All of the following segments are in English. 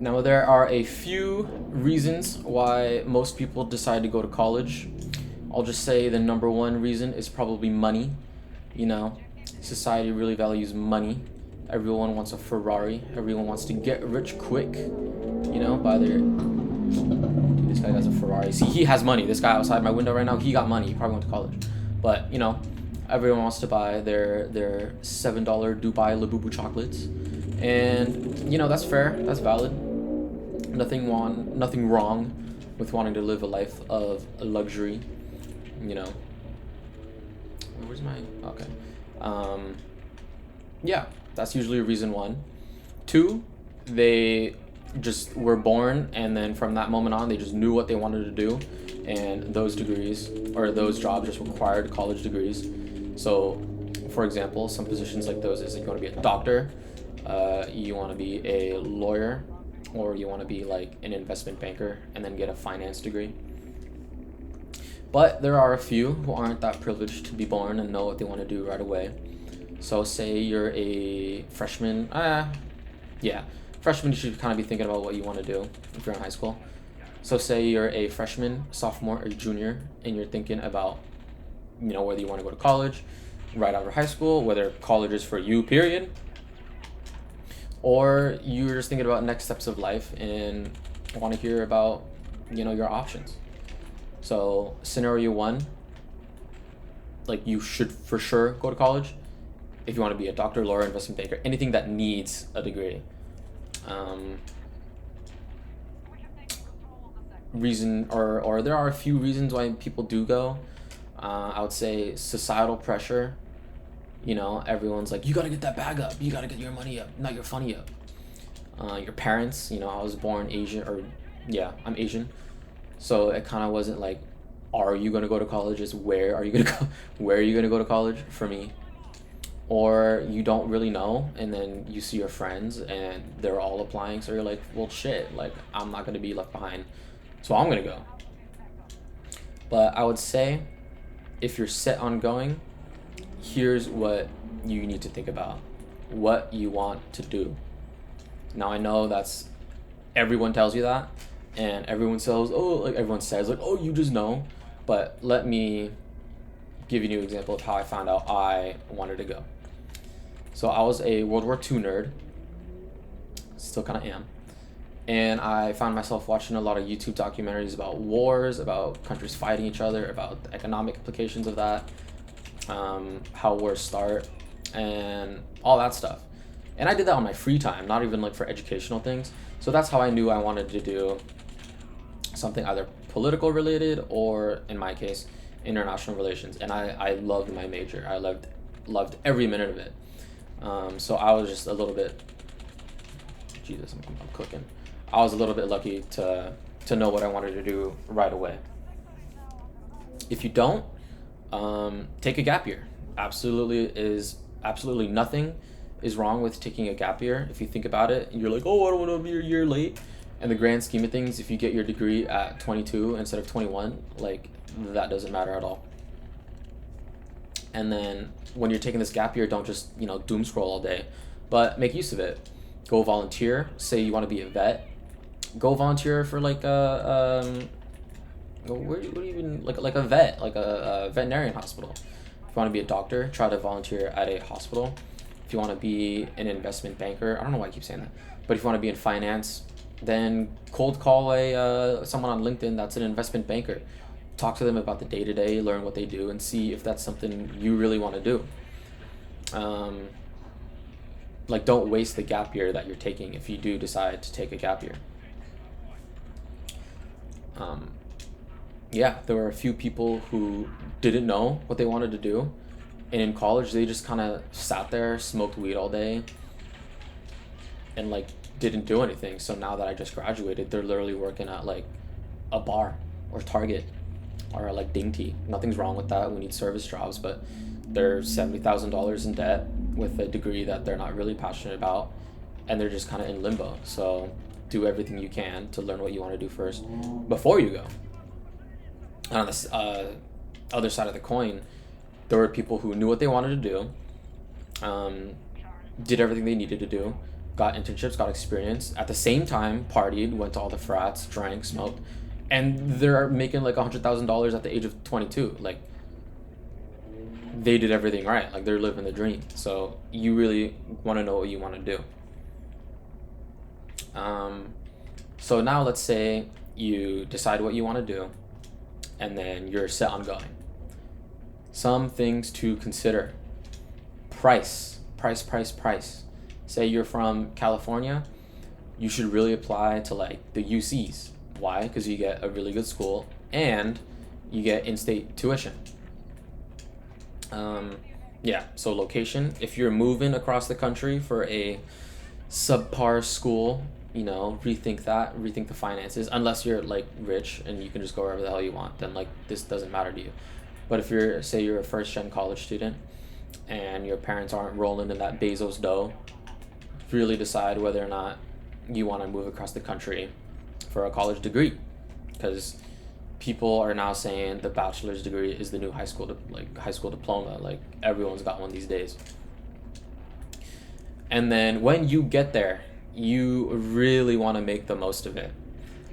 Now, there are a few reasons why most people decide to go to college. I'll just say the number one reason is probably money. You know, society really values money. Everyone wants a Ferrari. Everyone wants to get rich quick. By their. Dude, this guy has a Ferrari. See, he has money. This guy outside my window right now, he got money. He probably went to college. But, everyone wants to buy their $7 Dubai Labubu chocolates. And, that's fair. That's valid. Nothing wrong with wanting to live a life of luxury. You know. Where's my okay? Yeah, that's usually reason one. Two, they just were born, and then from that moment on, they just knew what they wanted to do, and those degrees or those jobs just required college degrees. So, for example, some positions like those is like you want to be a doctor, you want to be a lawyer, or you want to be like an investment banker and then get a finance degree. But there are a few who aren't that privileged to be born and know what they want to do right away. So say you're a freshman, freshman, you should kind of be thinking about what you want to do if you're in high school. So say you're a freshman, sophomore, or junior, and you're thinking about, whether you want to go to college right after high school, whether college is for you, period, or you're just thinking about next steps of life and want to hear about, your options. So scenario one, like you should for sure go to college if you want to be a doctor, lawyer, investment banker, anything that needs a degree. Reason or there are a few reasons why people do go. I would say societal pressure. Everyone's like, you gotta get that bag up, you gotta get your money up, not your funny up. Your parents, I was born Asian, I'm Asian, so it kind of wasn't like, are you gonna go to college? It's where are you gonna go? Where are you gonna go to college? For me, or you don't really know, and then you see your friends and they're all applying, so you're like, well, shit, like I'm not gonna be left behind, so I'm gonna go. But I would say, if you're set on going, here's what you need to think about: what you want to do. Now I know that's everyone tells you that, and everyone says like, oh, you just know. But let me give you an example of how I found out I wanted to go. So I was a World War II nerd, still kind of am, and I found myself watching a lot of YouTube documentaries about wars, about countries fighting each other, about the economic implications of that, how wars start, and all that stuff. And I did that on my free time, not even like for educational things. So that's how I knew I wanted to do something either political related or, in my case, international relations. And I loved my major. I loved every minute of it. So I was just a little bit, Jesus, I'm cooking. I was a little bit lucky to know what I wanted to do right away. If you don't, take a gap year. Absolutely nothing is wrong with taking a gap year. If you think about it, and you're like, oh, I don't want to be a year late. In the grand scheme of things, if you get your degree at 22 instead of 21, like that doesn't matter at all. And then when you're taking this gap year, don't just doom scroll all day, but make use of it. Go volunteer. Say you want to be a vet, go volunteer for like what do you even like a vet, like a veterinarian hospital. If you want to be a doctor, try to volunteer at a hospital. If you want to be an investment banker, I don't know why I keep saying that, but if you want to be in finance, then cold call someone on LinkedIn that's an investment banker. Talk to them about the day-to-day, learn what they do, and see if that's something you really want to do. Like, don't waste the gap year that you're taking if you do decide to take a gap year. There were a few people who didn't know what they wanted to do, and in college they just kind of sat there, smoked weed all day, and like didn't do anything. So now that I just graduated, they're literally working at like a bar or Target or like Dainty. Nothing's wrong with that. We need service jobs, but they're $70,000 in debt with a degree that they're not really passionate about, and they're just kind of in limbo. So do everything you can to learn what you want to do first before you go. And on this other side of the coin, there were people who knew what they wanted to do, did everything they needed to do, got internships, got experience. At the same time, partied, went to all the frats, drank, smoked, and they're making like $100,000 at the age of 22. Like, they did everything right. Like, they're living the dream. So you really want to know what you want to do. So now let's say you decide what you want to do, and then you're set on going. Some things to consider: price. Say you're from California, you should really apply to like the UCs. Why? Because you get a really good school and you get in-state tuition. Yeah, so location. If you're moving across the country for a subpar school, rethink that, rethink the finances. Unless you're like rich and you can just go wherever the hell you want, then like this doesn't matter to you. But if you're a first gen college student and your parents aren't rolling in that Bezos dough, really decide whether or not you want to move across the country for a college degree, because people are now saying the bachelor's degree is the new high school diploma. Like, everyone's got one these days. And then when you get there, you really want to make the most of it.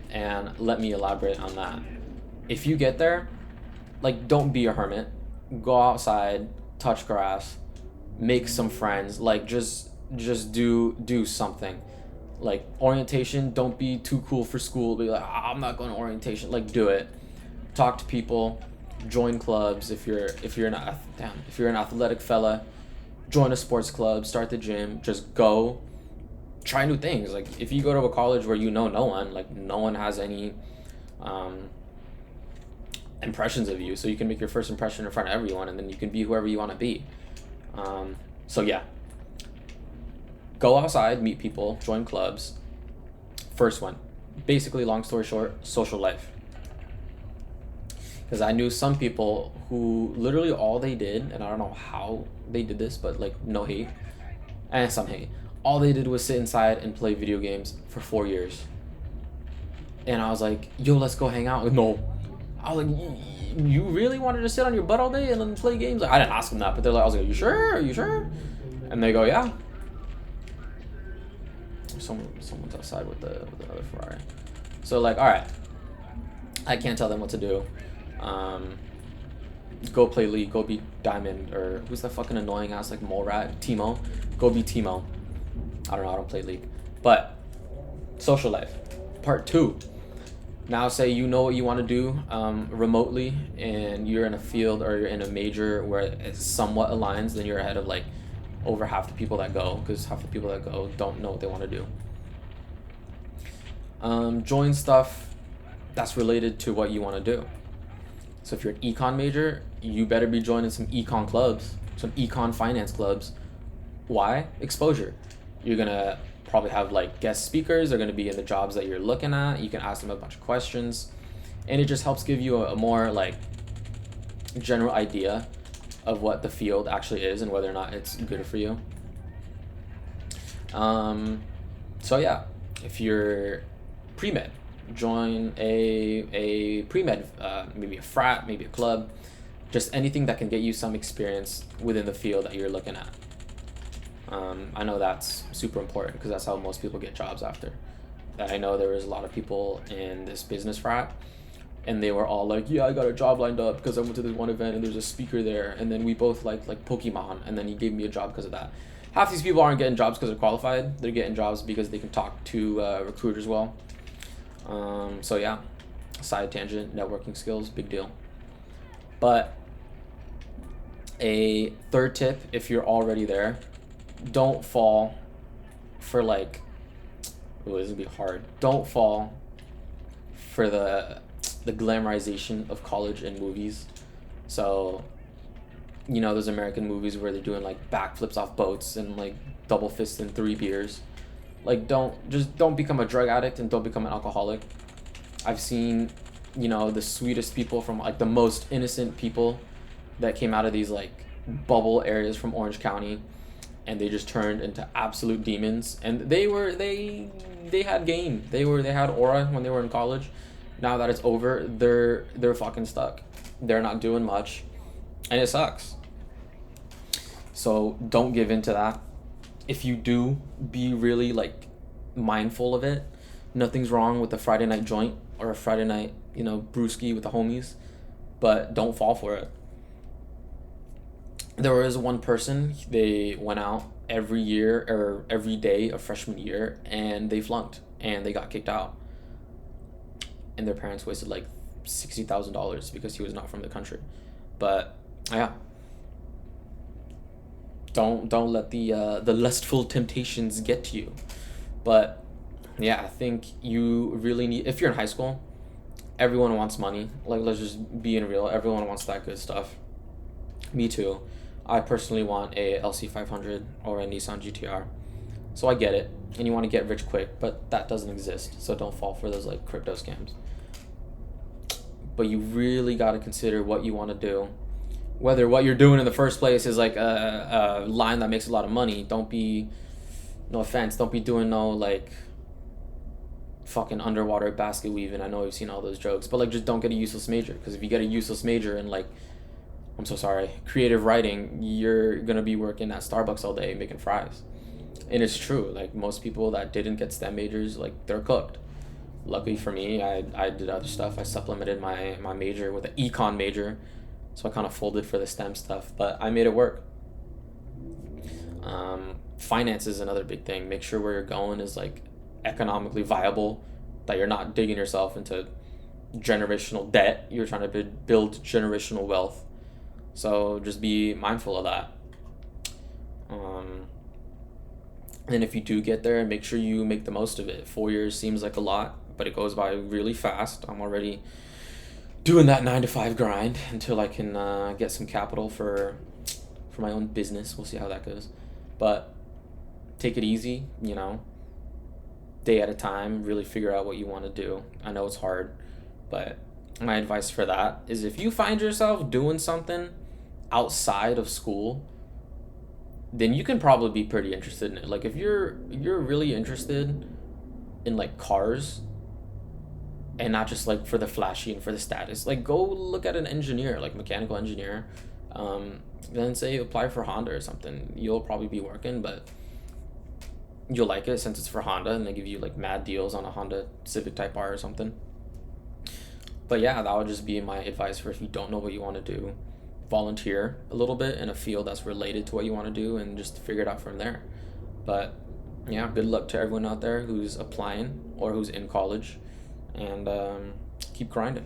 And let me elaborate on that. If you get there, like, don't be a hermit. Go outside, touch grass, make some friends. Like, just do something. Like, orientation, don't be too cool for school. Be like, I'm not going to orientation. Like, do it. Talk to people, join clubs. If you're an athletic fella, join a sports club, start the gym. Just go try new things. Like, if you go to a college where you know no one, like, no one has any impressions of you, so you can make your first impression in front of everyone, and then you can be whoever you want to be. So yeah, go outside, meet people, join clubs. First one, basically, long story short, social life. Because I knew some people who literally all they did, and I don't know how they did this, but like, no hate and some hate, all they did was sit inside and play video games for 4 years. And I was like, yo, let's go hang out. No. I was like, you really wanted to sit on your butt all day and then play games? Like, I didn't ask them that, but they're like, I was like, you sure? Are you sure? And they go, yeah. Someone's outside with another Ferrari. So like, all right, I can't tell them what to do. Go play League, go be Diamond, or who's that fucking annoying ass like mole rat? Timo. Go be Timo. I don't know, I don't play League. But social life. Part 2. Now say you know what you want to do remotely, and you're in a field or you're in a major where it somewhat aligns, then you're ahead of like over half the people that go, because half the people that go don't know what they want to do. Join stuff that's related to what you want to do. So if you're an econ major, you better be joining some econ clubs, some econ finance clubs. Why? Exposure. You're going to probably have like guest speakers. They're going to be in the jobs that you're looking at. You can ask them a bunch of questions, and it just helps give you a more like general idea of what the field actually is and whether or not it's good for you. So yeah, if you're pre-med, join a pre-med, maybe a frat, maybe a club, just anything that can get you some experience within the field that you're looking at. I know that's super important because that's how most people get jobs after. I know there was a lot of people in this business frat, and they were all like, yeah, I got a job lined up because I went to this one event and there's a speaker there, and then we both like Pokemon, and then he gave me a job because of that. Half these people aren't getting jobs because they're qualified. They're getting jobs because they can talk to recruiters well. So yeah, side tangent, networking skills, big deal. But a third tip, if you're already there, don't fall for like, ooh, this would be hard. Don't fall for the glamorization of college in movies. So, those American movies where they're doing like backflips off boats and like double fists and 3 beers. Like, don't become a drug addict and don't become an alcoholic. I've seen, the sweetest people from like the most innocent people that came out of these like bubble areas from Orange County, and they just turned into absolute demons. And they had game. They had aura when they were in college. Now that it's over, they're fucking stuck. They're not doing much, and it sucks. So don't give in to that. if you do, be really like mindful of it. Nothing's wrong with a Friday night joint or a Friday night, brewski with the homies, but don't fall for it. There was one person, they went out every year or every day of freshman year and they flunked and they got kicked out. And their parents wasted like $60,000 because he was not from the country. But yeah, don't let the lustful temptations get to you. But yeah, I think you really need, if you're in high school, everyone wants money. Like, let's just be in real. Everyone wants that good stuff. Me too. I personally want a LC500 or a Nissan GTR. So I get it. And you want to get rich quick, but that doesn't exist. So don't fall for those like crypto scams. But you really got to consider what you want to do. Whether what you're doing in the first place is like a line that makes a lot of money. Don't be, no offense, don't be doing no like fucking underwater basket weaving. I know we've seen all those jokes, but like just don't get a useless major. Because if you get a useless major in like, I'm so sorry, creative writing, you're gonna be working at Starbucks all day making fries. And it's true. Like most people that didn't get STEM majors, like they're cooked. Luckily for me, I did other stuff. I supplemented my major with an econ major, so I kind of folded for the STEM stuff, but I made it work. Finance is another big thing. Make sure where you're going is like economically viable, that you're not digging yourself into generational debt. You're trying to build generational wealth. So just be mindful of that. And if you do get there, make sure you make the most of it. 4 years seems like a lot, but it goes by really fast. I'm already doing that 9 to 5 grind until I can get some capital for my own business. We'll see how that goes. But take it easy, day at a time. Really figure out what you want to do. I know it's hard, but my advice for that is if you find yourself doing something outside of school, then you can probably be pretty interested in it. Like if you're really interested in like cars and not just like for the flashy and for the status, like go look at an engineer, like mechanical engineer. Then say apply for Honda or something. You'll probably be working, but you'll like it since it's for Honda and they give you like mad deals on a Honda Civic Type R or something. But yeah, that would just be my advice for if you don't know what you want to do. Volunteer a little bit in a field that's related to what you want to do and just figure it out from there. But yeah, good luck to everyone out there who's applying or who's in college, and keep grinding.